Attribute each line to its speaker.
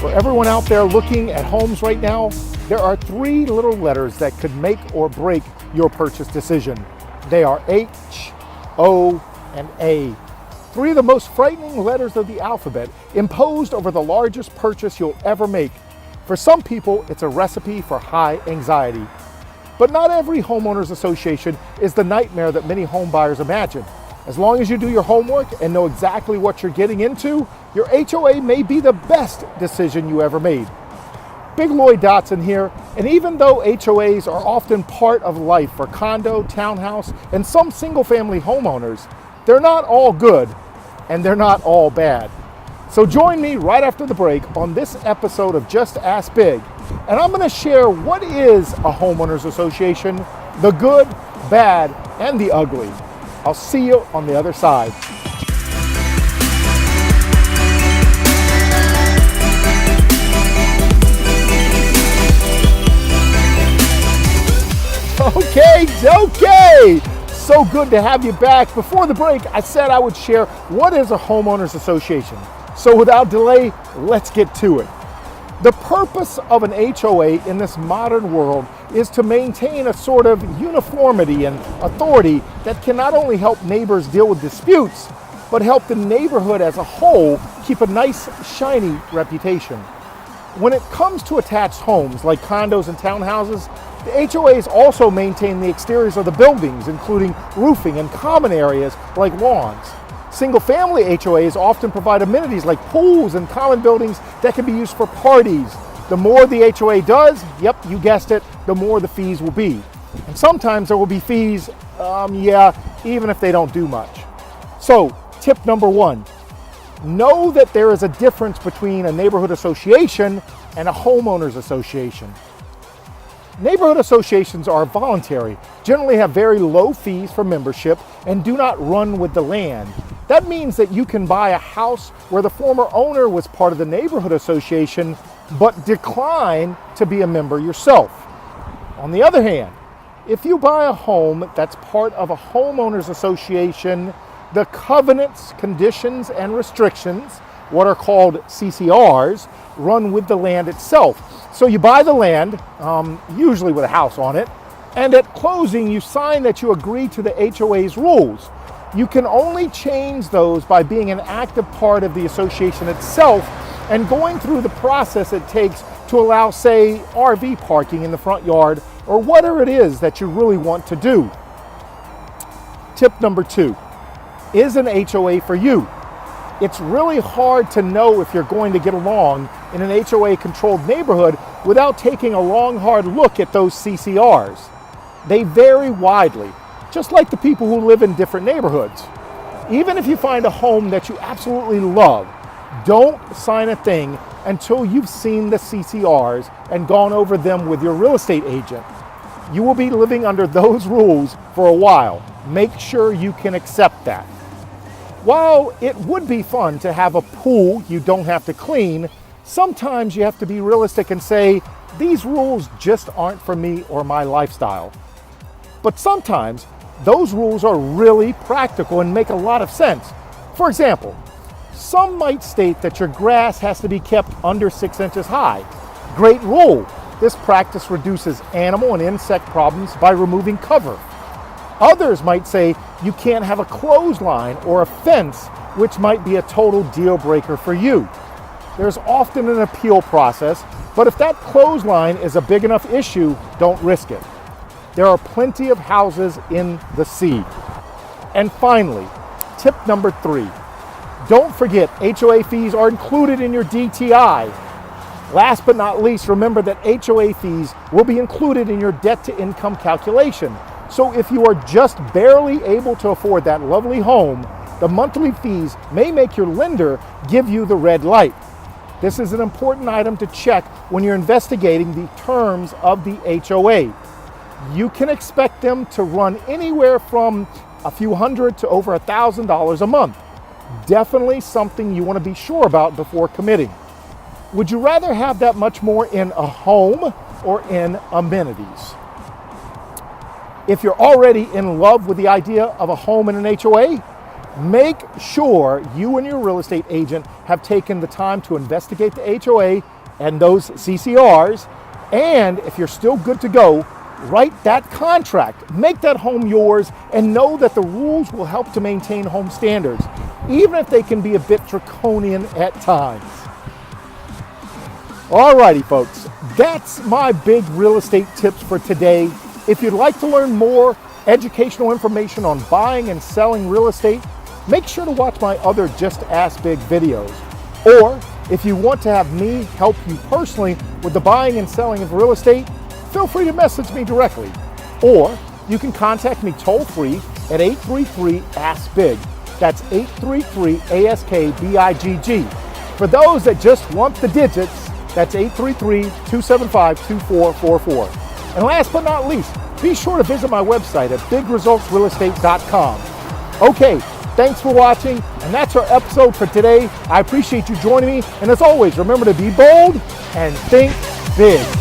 Speaker 1: For everyone out there looking at homes right now, there are three little letters that could make or break your purchase decision. They are H, O, and A. Three of the most frightening letters of the alphabet imposed over the largest purchase you'll ever make. For some people, it's a recipe for high anxiety. But not every homeowners association is the nightmare that many home buyers imagine. As long as you do your homework and know exactly what you're getting into, your HOA may be the best decision you ever made. Bigg Dotson here, and even though HOAs are often part of life for condo, townhouse, and some single-family homeowners, they're not all good, and they're not all bad. So join me right after the break on this episode of Just Ask Bigg, and I'm going to share what is a homeowners association, the good, bad, and the ugly. I'll see you on the other side. Okay. So good to have you back. Before the break, I said I would share what is a homeowners association. So without delay, let's get to it. The purpose of an HOA in this modern world is to maintain a sort of uniformity and authority that can not only help neighbors deal with disputes, but help the neighborhood as a whole keep a nice, shiny reputation. When it comes to attached homes like condos and townhouses, the HOAs also maintain the exteriors of the buildings, including roofing and common areas like lawns. Single-family HOAs often provide amenities like pools and common buildings that can be used for parties. The more the HOA does, yep, you guessed it, the more the fees will be. And sometimes there will be fees, even if they don't do much. So, tip number one, know that there is a difference between a neighborhood association and a homeowners association. Neighborhood associations are voluntary, generally have very low fees for membership, and do not run with the land. That means that you can buy a house where the former owner was part of the neighborhood association, but decline to be a member yourself. On the other hand, if you buy a home that's part of a homeowners association, the covenants, conditions, and restrictions, what are called CCRs, run with the land itself. So you buy the land, usually with a house on it, and at closing you sign that you agree to the HOA's rules. You can only change those by being an active part of the association itself and going through the process it takes to allow, say, RV parking in the front yard or whatever it is that you really want to do. Tip number two, is an HOA for you? It's really hard to know if you're going to get along in an HOA-controlled neighborhood without taking a long, hard look at those CCRs. They vary widely, just like the people who live in different neighborhoods. Even if you find a home that you absolutely love, don't sign a thing until you've seen the CCRs and gone over them with your real estate agent. You will be living under those rules for a while. Make sure you can accept that. While it would be fun to have a pool you don't have to clean, sometimes you have to be realistic and say, these rules just aren't for me or my lifestyle. But sometimes those rules are really practical and make a lot of sense. For example, some might state that your grass has to be kept under 6 inches high. Great rule. This practice reduces animal and insect problems by removing cover. Others might say you can't have a clothesline or a fence, which might be a total deal breaker for you. There's often an appeal process, but if that clothesline is a big enough issue, don't risk it. There are plenty of houses in the sea. And finally, tip number three, don't forget HOA fees are included in your DTI. Last but not least, remember that HOA fees will be included in your debt-to-income calculation. So if you are just barely able to afford that lovely home, the monthly fees may make your lender give you the red light. This is an important item to check when you're investigating the terms of the HOA. You can expect them to run anywhere from a few hundred to over $1,000 a month. Definitely something you want to be sure about before committing. Would you rather have that much more in a home or in amenities? If you're already in love with the idea of a home in an HOA, make sure you and your real estate agent have taken the time to investigate the HOA and those CCRs. And if you're still good to go, write that contract, make that home yours, and know that the rules will help to maintain home standards, even if they can be a bit draconian at times. Alrighty folks, that's my big real estate tips for today. If you'd like to learn more educational information on buying and selling real estate, make sure to watch my other Just Ask Bigg videos. Or if you want to have me help you personally with the buying and selling of real estate, feel free to message me directly. Or you can contact me toll-free at 833-ASK-BIGG. That's 833-ASK-BIGG. For those that just want the digits, that's 833-275-2444. And last but not least, be sure to visit my website at biggresultsrealestate.com. Okay, thanks for watching, and that's our episode for today. I appreciate you joining me, and as always, remember to be bold and think big.